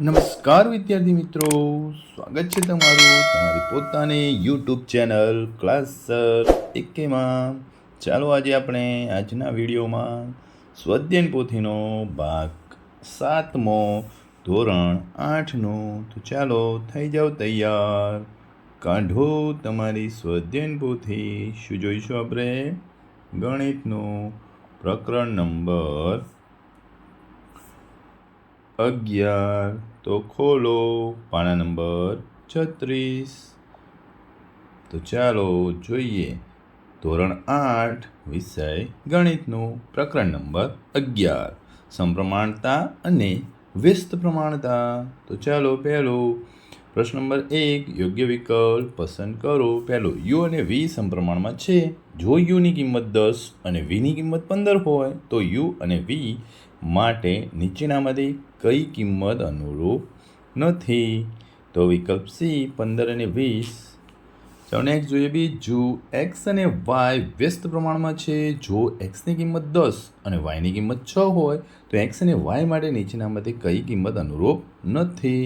નમસ્કાર વિદ્યાર્થી મિત્રો, સ્વાગત છે તમારું તમારી પોતાની યુટ્યુબ ચેનલ ક્લાસર એકેમાં. ચાલો આજે આપણે આજના વિડીયોમાં સ્વાધ્યાયન પોથીનો ભાગ 7મો ધોરણ 8નો. તો ચાલો થઈ જાઓ તૈયાર, કાઢો તમારી સ્વાધ્યાયન પોથી. શું જોઈશું આપણે? ગણિતનું પ્રકરણ નંબર 11. તો ખોલો પાના નંબર 36. તો ચાલો જોઈએ. ધોરણ 8 વિષય ગણિતનું પ્રકરણ નંબર 11, સમપ્રમાણતા અને વ્યસ્ત પ્રમાણતા. તો ચાલો પહેલું પ્રશ્ન નંબર 1, યોગ્ય વિકલ્પ પસંદ કરો. પહેલું, યુ અને વી સમપ્રમાણમાં છે. જો યુની કિંમત 10 અને વીની કિંમત 15 હોય તો યુ અને વી માટે નીચેનામાંથી કઈ કિંમત અનુરૂપ નથી? તો વિકલ્પ સી 15 અને 20. ચાલો નેક્સ્ટ જોઈએ બીજું, એક્સ અને વાય વ્યસ્ત પ્રમાણમાં છે. જો એક્સની કિંમત 10 અને વાયની કિંમત 6 હોય તો એક્સ અને વાય માટે નીચેનામાંથી કઈ કિંમત અનુરૂપ નથી?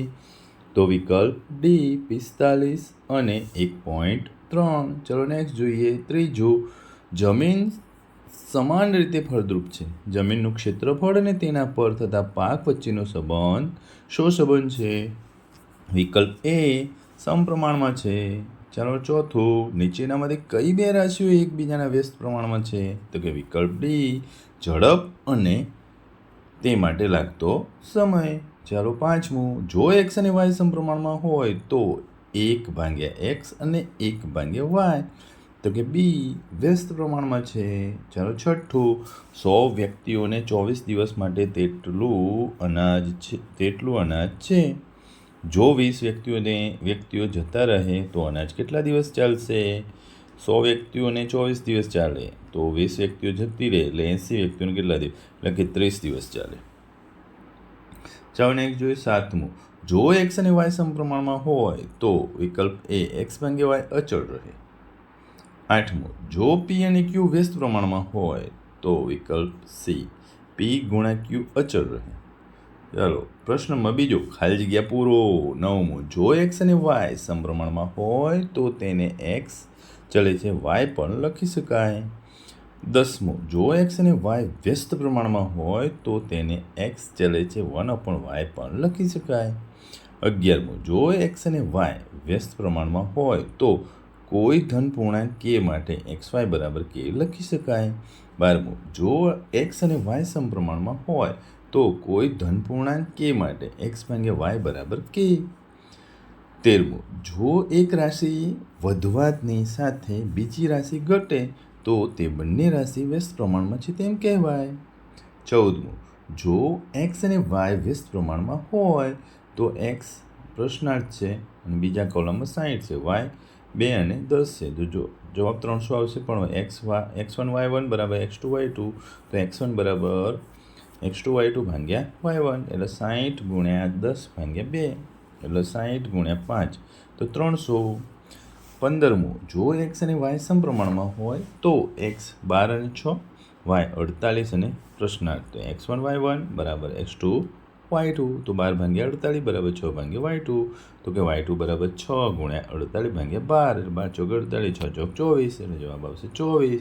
તો વિકલ્પ ડી 45 અને 1.3. ચલો નેક્સ્ટ જોઈએ ત્રીજું, જમીન સમાન રીતે ફળદ્રુપ છે. જમીનનું ક્ષેત્રફળ અને તેના પર થતા પાક વચ્ચેનો સંબંધ શો સંબંધ છે? વિકલ્પ એ સમપ્રમાણમાં છે. ચાલો ચોથું, નીચેનામાંથી કઈ બે રાશિઓ એકબીજાના વ્યસ્ત પ્રમાણમાં છે? તો કે વિકલ્પ ડી ઝડપ અને તે માટે લાગતો સમય. ચાલો પાંચમું, જો એક્સ અને વાય સમપ્રમાણમાં હોય તો 1/x અને 1/y. તો કે બી વ્યસ્ત પ્રમાણમાં છે. ચાલો છઠ્ઠું, 100 વ્યક્તિઓને 24 દિવસ માટે તેટલું અનાજ છે. જો 20 વ્યક્તિઓ જતા રહે તો અનાજ કેટલા દિવસ ચાલશે? 100 વ્યક્તિઓને 24 દિવસ ચાલે તો 20 વ્યક્તિઓ જતી રહે એટલે 80 વ્યક્તિઓને કેટલા દિવસ, એટલે કે 30 દિવસ ચાલે. ચાલો નેક્સ્ટ જોઈએ સાતમું, જો એક્સ અને વાય સમપ્રમાણમાં હોય તો વિકલ્પ એ x/y અચળ રહે. આઠમું, જો પી અને ક્યુ વ્યસ્ત પ્રમાણમાં હોય તો વિકલ્પ સી p/q અચળ રહે. ચાલો પ્રશ્નમાં બીજો, ખાલી જગ્યા પૂરો. નવમું, જો એક્સ અને વાય સમપ્રમાણમાં હોય તો તેને એક્સ ચલે છે વાય પણ લખી શકાય. 10મું, જો એક્સ અને વાય વ્યસ્ત પ્રમાણમાં હોય તો તેને એક્સ ચલે છે 1/y પણ લખી શકાય. 11મું, જો એક્સ અને વાય વ્યસ્ત પ્રમાણમાં હોય તો કોઈ ધન પૂર્ણાંક કે માટે xy = k લખી શકાય. 12મું, જો એક્સ અને વાય સમપ્રમાણમાં હોય તો કોઈ ધન પૂર્ણાંક કે માટે x/y = k. 13મું, જો એક રાશિ વધવાની સાથે બીજી રાશિ ઘટે તો તે બંને રાશિ વ્યસ્ત પ્રમાણમાં છે તેમ કહેવાય. 14મું, જો એક્સ અને વાય વ્યસ્ત પ્રમાણમાં હોય તો એક્સ પ્રશ્નાર્થ છે અને બીજા કોલમમાં 60 છે, વાય 2 અને 10 છે. તો જો જવાબ 300 આવશે, પણ x1y1 = x2y2, તો x1 = x2y2 / y1 એટલે 60 × 10/2 એટલે 60 × 5 તો 300. 15મું, જો એક્સ અને વાય સમપ્રમાણમાં હોય તો એક્સ 12 અને 6, વાય 48 અને પ્રશ્નાર્થ, તો x1y1 = x2y2, તો 12/48 = 6/y2, તો કે y2 = 6 × 48/12 એટલે 12 × 48, 6 × 24 એટલે જવાબ આવશે 24.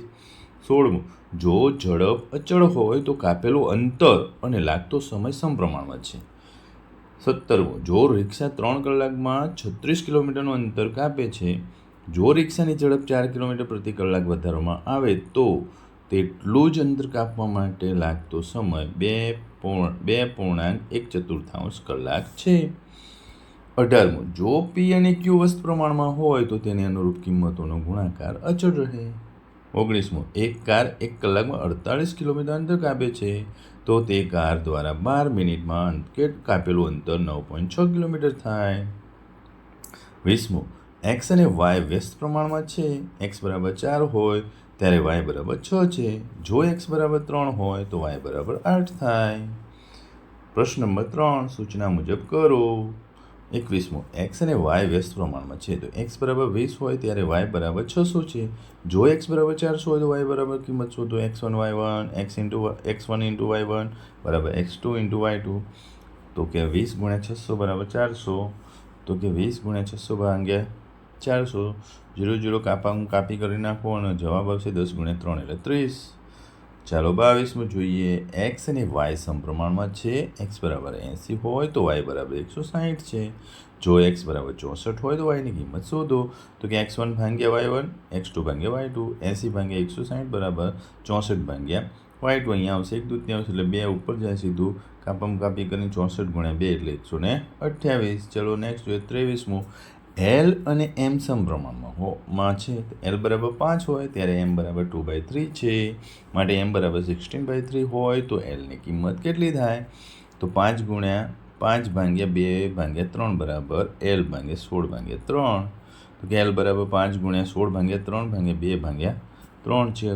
16મું, જો ઝડપ અચળ હોય તો કાપેલું અંતર અને લાગતો સમય સમપ્રમાણમાં છે. 17મું, જો રિક્ષા 3 કલાકમાં 36 કિલોમીટરનું અંતર કાપે છે. જો રિક્ષાની ઝડપ 4 કિલોમીટર પ્રતિ કલાક વધારવામાં આવે તો તેટલું જ અંતર કાપવા માટે લાગતો સમય 2.1/4 કલાક છે. 18મું, જો પી અને ક્યુ વ્યસ્ત પ્રમાણમાં હોય તો તેની અનુરૂપ કિંમતોનો ગુણાકાર અચળ રહે. 19મું, એક કાર 1 કલાકમાં 48 કિલોમીટર અંતર કાપે છે તો તે કાર દ્વારા 12 મિનિટમાં કાપેલું અંતર 9.6 કિલોમીટર થાય. 20મું, એક્સ અને વાય વ્યસ્ત પ્રમાણમાં છે. એક્સ = 4 હોય ત્યારે વાય = 6 છે. જો એક્સ = 3 હોય તો વાય = 8 થાય. પ્રશ્ન નંબર 3 સૂચના મુજબ કરો. 21મું, એક્સ અને વાય વ્યસ્ત પ્રમાણમાં છે તો એક્સ = 20 હોય ત્યારે વાય = 600 છે. જો એક્સ = 400 હોય તો વાય બરાબર કિંમત શોધો. x1 × y1 = x2 × y2 તો કે 20 ગુણ્યા 600 બરાબર 400. તો કે 20 ગુણ્યા 600 ભાગ્યા 400. 0 0 કાપી કરી નાખો અને જવાબ આવશે 10 ગુણ્યા 3 એટલે 30. ચાલો 22માં જોઈએ. એક્સ અને વાય સમપ્રમાણમાં છે. એક્સ બરાબર 80 હોય તો વાય બરાબર 160 છે. જો એક્સ બરાબર 64 હોય તો વાયની કિંમત શોધો. તો કે x1 ભાગ્યા y1, x2 ભાગ્યા y2, 80 ભાગ્યા 160 બરાબર 64 ભાગ્યા y2. અહીંયા આવશે 1/2 એટલે 2 ઉપર જાય સીધું. કાપી કરીને 64 ગુણ્યા 2 એટલે 128. ચલો નેક્સ્ટ જોઈએ 23મું. એલ અને એમ સમપ્રમાણમાં છે. એલ બરાબર 5 હોય ત્યારે એમ બરાબર 2/3 છે. માટે એમ બરાબર 16/3 હોય તો એલની કિંમત કેટલી થાય? તો 5 ગુણ્યા 5 ભાગ્યા 2 ભાગ્યા 3 બરાબર એલ ભાગ્યા 16/3. તો કે એલ બરાબર 5 ગુણ્યા 16 ભાગ્યા 3 ભાગ્યા 2 ભાગ્યા 3 છે.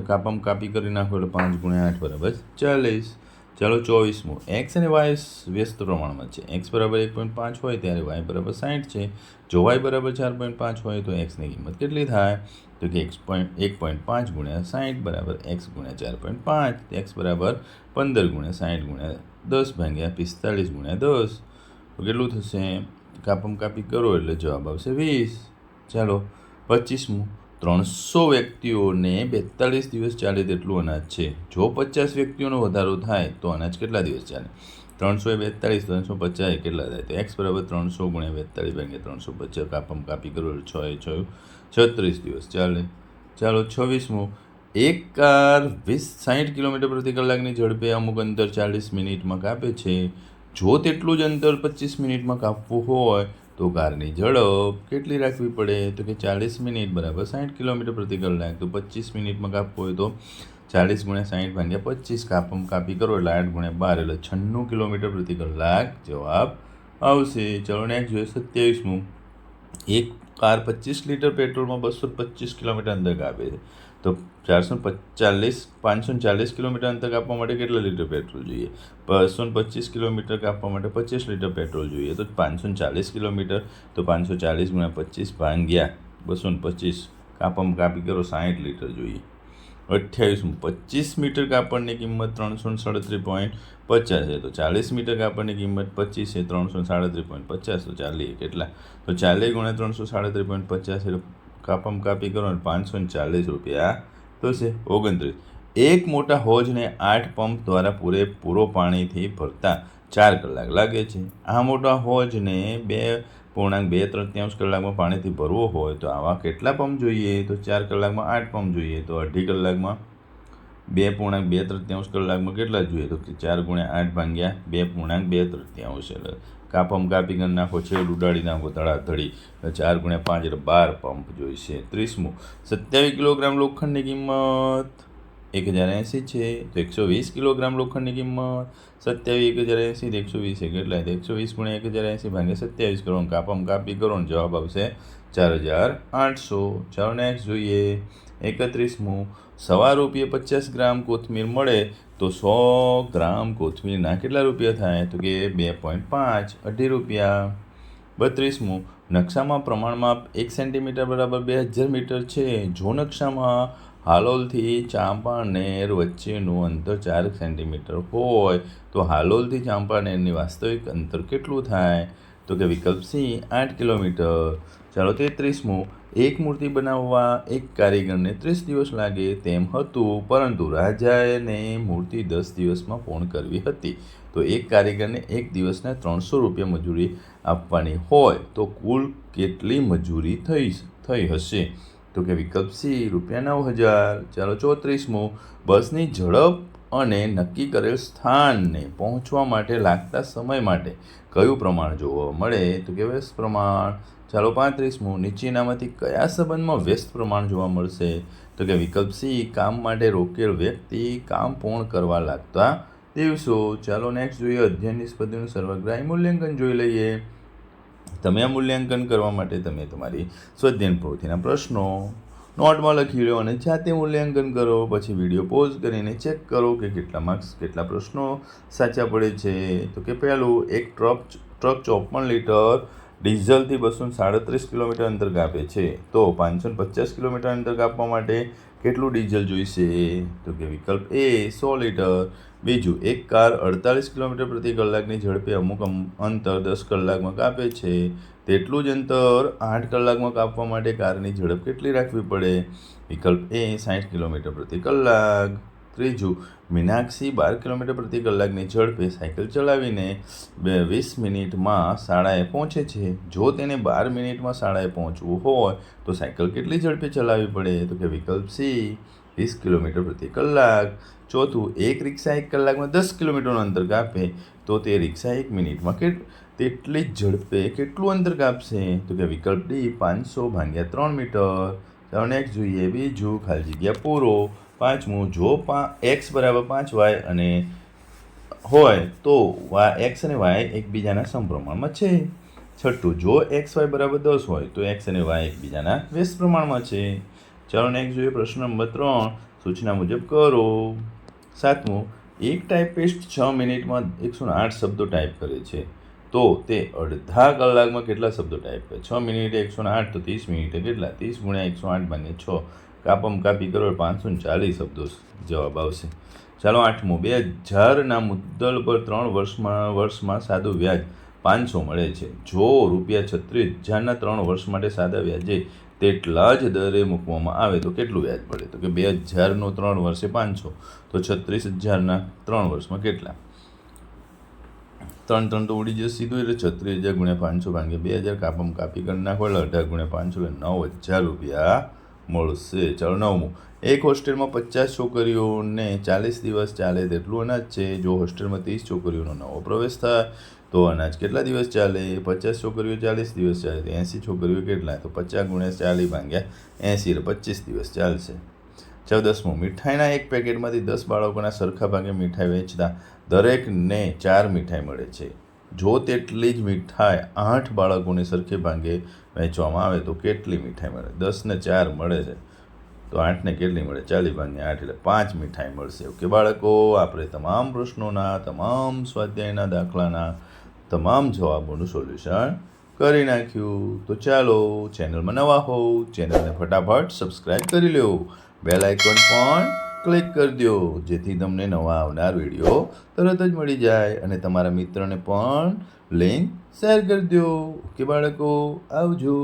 કાપી કરી નાખો એટલે 5 ગુણ્યા 8 બરાબર 40. ચાલો 24મું. એક્સ અને વાય વ્યસ્ત પ્રમાણમાં છે. એક્સ બરાબર 1.5 હોય ત્યારે વાય બરાબર 60 છે. જો વાય બરાબર 4.5 હોય તો એક્સની કિંમત કેટલી થાય? તો કે 1.5 ગુણ્યા 60 બરાબર એક્સ ગુણ્યા 4.5. એક્સ બરાબર 15 ગુણ્યા 60 ગુણ્યા 10 ભાગ્યા 45 ગુણ્યા 10. તો કેટલું થશે? કાપી કરો એટલે જવાબ આવશે 20. ચાલો 25મું. 300 વ્યક્તિઓને 42 દિવસ ચાલે તેટલું અનાજ છે. જો 50 વ્યક્તિઓનો વધારો થાય તો અનાજ કેટલા દિવસ ચાલે? 300 એ 42, 350 એ કેટલા થાય? તો એક્સ બરાબર 300 ગુણ્યા 42 ભાગ્યા 350. કાપી કરો એટલે 6 36 દિવસ ચાલે. ચાલો 26મું. એક કાર 60 કિલોમીટર પ્રતિ કલાકની ઝડપે અમુક અંતર 40 મિનિટમાં કાપે છે. જો તેટલું જ અંતર 25 મિનિટમાં કાપવું હોય તો કારની ઝડપ કેટલી રાખવી પડે? તો કે 40 મિનિટ બરાબર 60 કિલોમીટર પ્રતિ કલાક. તો 25 મિનિટમાં કાપવું હોય તો 40 ગુણ્યા 60 ભાગ્યા 25. કાપી કરો એટલે 8 ગુણ્યા 12 એટલે 96 કિલોમીટર પ્રતિ કલાક જવાબ આવશે. ચલો નેક્સ્ટ જોઈએ 27મું. એક કાર 25 લીટર પેટ્રોલમાં 225 કિલોમીટર અંતર કાપે છે. તો 540 કિલોમીટર અંતર કાપવા માટે કેટલા લીટર પેટ્રોલ જોઈએ? 225 કિલોમીટર કાપવા માટે 25 લીટર પેટ્રોલ જોઈએ. તો 540 કિલોમીટર. તો 540 ગુણ્યા 25 ભાગ્યા 225. કાપી કરો 60 લીટર જોઈએ. 28મું. 25 મીટર કાપડની કિંમત 337.50 છે. તો 40 મીટર કાપડની કિંમત 25 છે. 337.50. તો ચાલીએ કેટલા? તો 40 ગુણ્યા 337.50 એટલે કાપી કરો અને 540 રૂપિયા થશે. 29. એક મોટા હોજને 8 પંપ દ્વારા પૂરો પાણીથી ભરતા 4 કલાક લાગે છે. આ મોટા હોજને 2.2 કલાકમાં પાણીથી ભરવો હોય તો આવા કેટલા પંપ જોઈએ? તો 4 કલાકમાં 8 પંપ જોઈએ. તો અઢી કલાકમાં 2.2 કલાકમાં કેટલા જોઈએ? તો 4 ગુણ્યા 8 ભાગ્યા 2.2 એટલે કાપી કરી નાખો, છેડ ઉડાડી નાખો ધડાધડી. 4 ગુણ્યા 5 એટલે 12 પંપ જોઈશે. 30મું. 27 કિલોગ્રામ લોખંડની કિંમત 1080 છે. તો 120 કિલોગ્રામ લોખંડની કિંમત 27 1080 120 કેટલા? 120 ગુણ્યા 1080 ભાગ્યા 27 કરો. કાપી કરો ને જવાબ આવશે 4800. ચાલો નેક્સ્ટ જોઈએ 31મું. સવા રૂપિયે 50 ગ્રામ કોથમીર મળે તો 100 ગ્રામ કોથમીરના કેટલા રૂપિયા થાય? તો કે 2.5 અઢી રૂપિયા. 32મું. નકશામાં પ્રમાણમાપ 1 સેન્ટીમીટર બરાબર 2000 મીટર છે. જો નકશામાં હાલોલથી ચાંપાનેર વચ્ચેનું અંતર 4 સેન્ટીમીટર હોય તો હાલોલથી ચાંપાનેરની વાસ્તવિક અંતર કેટલું થાય? તો કે વિકલ્પ સી 8 કિલોમીટર. ચાલો 33મું. એક મૂર્તિ બનાવવા એક કારીગરને 30 દિવસ લાગે તેમ હતું, પરંતુ રાજાને મૂર્તિ 10 દિવસમાં પૂર્ણ કરવી હતી. તો એક કારીગરને એક દિવસના 300 રૂપિયા મજૂરી આપવાની હોય તો કુલ કેટલી મજૂરી થઈ હશે? તો કે વિકલ્પ સી ₹9000. ચાલો 34મું. બસની ઝડપ અને નક્કી કરેલ સ્થાનને પહોંચવા માટે લાગતા સમય માટે કયું પ્રમાણ જોવા મળે? તો કે વ્યસ્ત પ્રમાણ. ચાલો 35મું. નીચેનામાંથી કયા સંબંધમાં વ્યસ્ત પ્રમાણ જોવા મળશે? તો કે વિકલ્પ સી કામ માટે રોકેલ વ્યક્તિ કામ પૂર્ણ કરવા લાગતા દિવસો. ચાલો નેક્સ્ટ જોઈએ અધ્યયનની સ્પર્ધાનું સર્વગ્રાહી મૂલ્યાંકન જોઈ લઈએ. તમે આ મૂલ્યાંકન કરવા માટે તમે તમારી સ્વાધ્યાયન પ્રવૃત્તિના પ્રશ્નો નોટમાં લખી લો અને જાતે મૂલ્યાંકન કરો. પછી વિડીયો પોઝ કરીને ચેક કરો કે કેટલા માર્ક્સ કેટલા પ્રશ્નો સાચા પડે છે. તો કે પહેલું, એક ટ્રક 54 લીટર ડીઝલથી 237 કિલોમીટર અંતર કાપે છે. તો 550 કિલોમીટર અંતર કાપવા માટે કેટલું ડીઝલ જોઈશે? તો કે વિકલ્પ એ 100 લીટર. બીજું, એક કાર 48 કિલોમીટર પ્રતિ કલાકની ઝડપે અમુક અંતર 10 કલાકમાં કાપે છે. તેટલું જ અંતર 8 કલાકમાં કાપવા માટે કારની ઝડપ કેટલી રાખવી પડે? વિકલ્પ એ 60 કિલોમીટર પ્રતિ કલાક. ત્રીજું, મીનાક્ષી 12 કિલોમીટર પ્રતિ કલાકની ઝડપે સાયકલ ચલાવીને 20 મિનિટમાં શાળાએ પહોંચે છે. જો તેને 12 મિનિટમાં શાળાએ પહોંચવું હોય તો સાયકલ કેટલી ઝડપે ચલાવવી પડે? તો કે વિકલ્પ સી 20 કિલોમીટર પ્રતિ કલાક. ચોથું, એક રિક્ષા 1 કલાકમાં 10 કિલોમીટરનું અંતર કાપે તો તે રિક્ષા 1 મિનિટમાં તેટલી જ ઝડપે કેટલું અંતર કાપશે? તો કે વિકલ્પ ડી 500/3 મીટર. ચાલો નેક્સ્ટ જોઈએ. બીજું, ખાલી જગ્યા પૂરો. પાંચમું, જો x બરાબર 5y અને હોય તો x અને y એકબીજાના સમપ્રમાણમાં છે. છઠ્ઠું, જો xy બરાબર 10 હોય તો x અને y એકબીજાના વ્યસ્ત પ્રમાણમાં છે. ચાલો નેક્સ્ટ જોઈએ. પ્રશ્ન નંબર 3, સૂચના મુજબ કરો. સાતમું, એક ટાઈપિસ્ટ 6 મિનિટમાં 108 શબ્દો ટાઈપ કરે છે તો તે અડધા કલાકમાં કેટલા શબ્દો ટાઈપ કરે? 6 મિનિટે 108 તો 30 મિનિટે કેટલા? 30 × 108/6. કાપી કરો 540 શબ્દો જવાબ આવશે. ચાલો આઠમું, 2000ના મુદ્દલ પર 3 વર્ષમાં સાદું વ્યાજ 500 મળે છે. જો ₹36,000ના 3 વર્ષ માટે સાદા વ્યાજે તેટલા જ દરે મૂકવામાં આવે તો કેટલું વ્યાજ પડે? તો કે 2000નું 3 વર્ષે 500 તો 36,000ના 3 વર્ષમાં કેટલા? 3 તો ઉડી જશે સીધું, એટલે 36,000 × 500 / 2000 કાપી કરી નાખો એટલે 18 × 500 એટલે 9,000 રૂપિયા મળશે. ચાલો નવમું, એક હોસ્ટેલમાં 50 છોકરીઓને 40 દિવસ ચાલે તેટલું અનાજ છે. જો હોસ્ટેલમાં 30 છોકરીઓનો નવો પ્રવેશ થાય તો અનાજ કેટલા દિવસ ચાલે? 50 છોકરીઓ 40 દિવસ ચાલે તો 80 છોકરીઓ કેટલા? તો 50 × 40 / 80 એટલે 25 દિવસ ચાલશે. 14મું, મીઠાઈના એક પેકેટમાંથી 10 બાળકોના સરખા ભાગે મીઠાઈ વેચતા દરેકને 4 મીઠાઈ મળે છે. જો તેટલી જ મીઠાઈ 8 બાળકોને સરખે ભાગે વહેંચવામાં આવે તો કેટલી મીઠાઈ મળે? 10 ને 4 મળે છે તો 8ને કેટલી મળે? 40/8 એટલે 5 મીઠાઈ મળશે. ઓકે બાળકો, આપણે તમામ પ્રશ્નોના, તમામ સ્વાધ્યાયના દાખલાના તમામ જવાબોનું સોલ્યુશન કરી નાખ્યું. તો ચાલો, ચેનલમાં નવા હોવ ચેનલને ફટાફટ સબસ્ક્રાઈબ કરી લો. બેલ આઇકોન પણ ક્લિક કરી દો જેથી તમને નવા આવનાર વિડીયો તરત જ મળી જાય અને તમારા મિત્રને પણ લિંક શેર કરી દો. ઓકે બાળકો, આવજો.